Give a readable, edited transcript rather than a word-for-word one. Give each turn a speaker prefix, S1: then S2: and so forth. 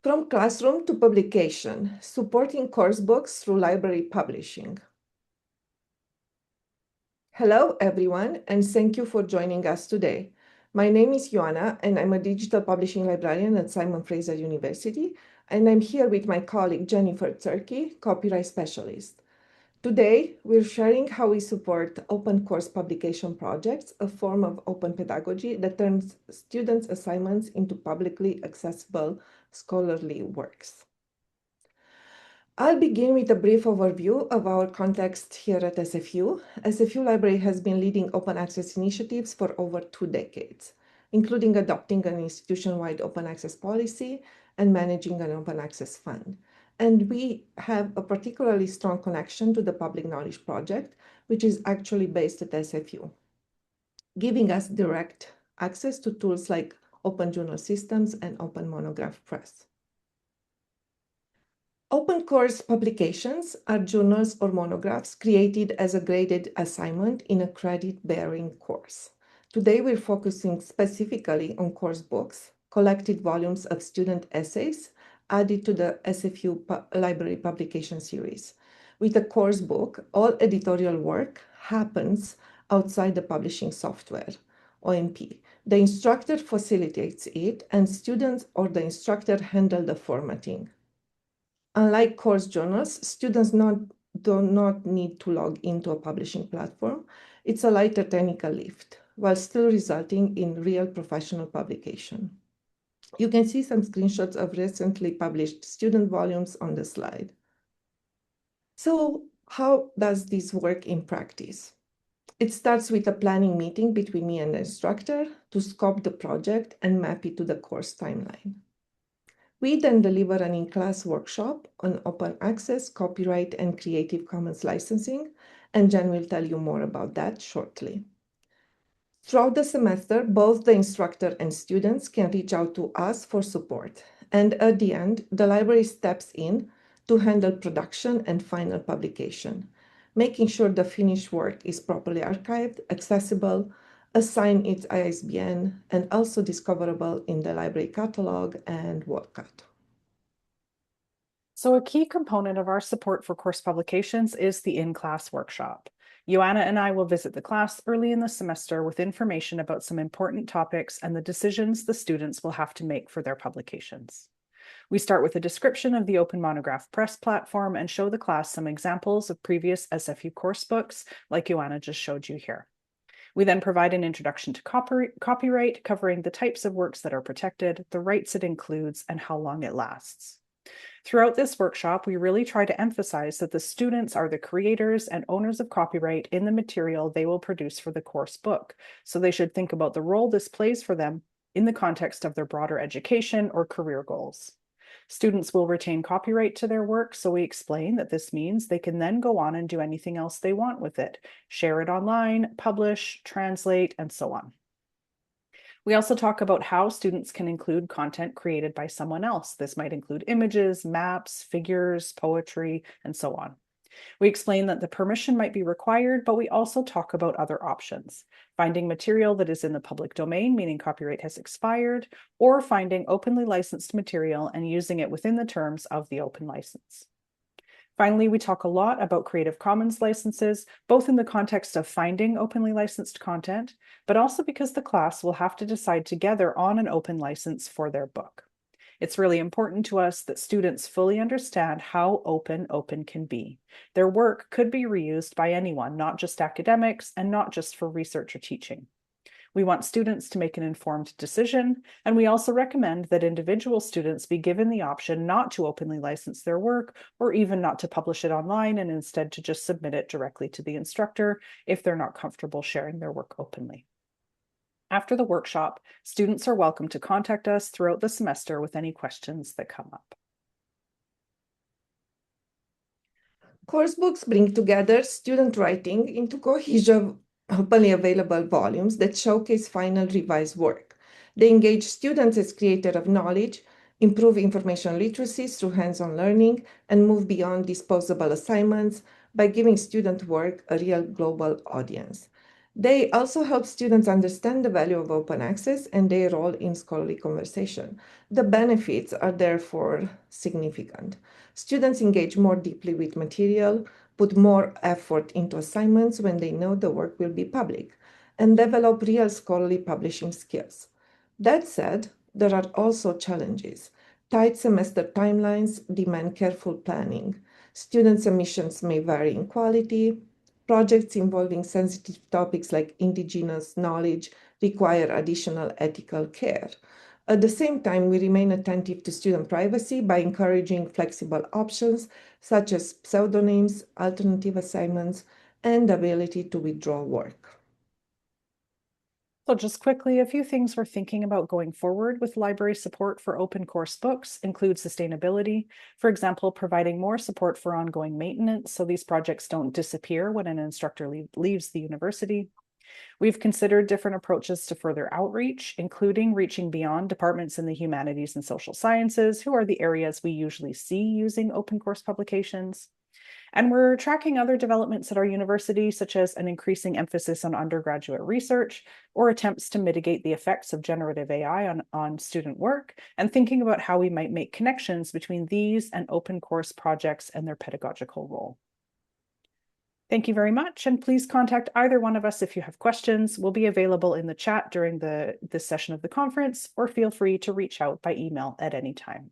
S1: From classroom to publication, supporting course books through library publishing. Hello, everyone, and thank you for joining us today. My name is Ioana, and I'm a digital publishing librarian at Simon Fraser University, and I'm here with my colleague Jennifer Zerkee, copyright specialist. Today, we're sharing how we support open course publication projects, a form of open pedagogy that turns students' assignments into publicly accessible scholarly works. I'll begin with a brief overview of our context here at SFU. SFU Library has been leading open access initiatives for over 2 decades, including adopting an institution-wide open access policy and managing an open access fund. And we have a particularly strong connection to the Public Knowledge Project, which is actually based at SFU, giving us direct access to tools like Open Journal Systems and Open Monograph Press. Open course publications are journals or monographs created as a graded assignment in a credit-bearing course. Today, we're focusing specifically on course books, collected volumes of student essays added to the SFU Library Publication Series. With a course book, all editorial work happens outside the publishing software, OMP. The instructor facilitates it, and students or the instructor handle the formatting. Unlike course journals, students do not need to log into a publishing platform. It's a lighter technical lift, while still resulting in real professional publication. You can see some screenshots of recently published student volumes on the slide. So how does this work in practice? It starts with a planning meeting between me and the instructor to scope the project and map it to the course timeline. We then deliver an in-class workshop on open access, copyright, and Creative Commons licensing, and Jen will tell you more about that shortly. Throughout the semester, both the instructor and students can reach out to us for support. And at the end, the library steps in to handle production and final publication, making sure the finished work is properly archived, accessible, assign its ISBN, and also discoverable in the library catalog and WordCat.
S2: So a key component of our support for course publications is the in-class workshop. Ioana and I will visit the class early in the semester with information about some important topics and the decisions the students will have to make for their publications. We start with a description of the Open Monograph Press platform and show the class some examples of previous SFU course books, like Ioana just showed you here. We then provide an introduction to copyright, covering the types of works that are protected, the rights it includes, and how long it lasts. Throughout this workshop, we really try to emphasize that the students are the creators and owners of copyright in the material they will produce for the course book, so they should think about the role this plays for them in the context of their broader education or career goals. Students will retain copyright to their work, so we explain that this means they can then go on and do anything else they want with it, share it online, publish, translate, and so on. We also talk about how students can include content created by someone else. This might include images, maps, figures, poetry, and so on. We explain that the permission might be required, but we also talk about other options. Finding material that is in the public domain, meaning copyright has expired, or finding openly licensed material and using it within the terms of the open license. Finally, we talk a lot about Creative Commons licenses, both in the context of finding openly licensed content, but also because the class will have to decide together on an open license for their book. It's really important to us that students fully understand how open can be. Their work could be reused by anyone, not just academics and not just for research or teaching. We want students to make an informed decision, and we also recommend that individual students be given the option not to openly license their work or even not to publish it online and instead to just submit it directly to the instructor if they're not comfortable sharing their work openly. After the workshop, students are welcome to contact us throughout the semester with any questions that come up.
S1: Course books bring together student writing into cohesive, openly available volumes that showcase final revised work. They engage students as creators of knowledge, improve information literacy through hands-on learning, and move beyond disposable assignments by giving student work a real global audience. They also help students understand the value of open access and their role in scholarly conversation. The benefits are therefore significant. Students engage more deeply with material, put more effort into assignments when they know the work will be public, and develop real scholarly publishing skills. That said, there are also challenges. Tight semester timelines demand careful planning. Student submissions may vary in quality. Projects involving sensitive topics like indigenous knowledge require additional ethical care. At the same time, we remain attentive to student privacy by encouraging flexible options such as pseudonyms, alternative assignments, and the ability to withdraw work.
S2: So just quickly, a few things we're thinking about going forward with library support for open course books include sustainability. For example, providing more support for ongoing maintenance so these projects don't disappear when an instructor leaves the university. We've considered different approaches to further outreach, including reaching beyond departments in the humanities and social sciences, who are the areas we usually see using open course publications. And we're tracking other developments at our university, such as an increasing emphasis on undergraduate research or attempts to mitigate the effects of generative AI on student work, and thinking about how we might make connections between these and open course projects and their pedagogical role. Thank you very much, and please contact either one of us if you have questions. We'll be available in the chat during this session of the conference, or feel free to reach out by email at any time.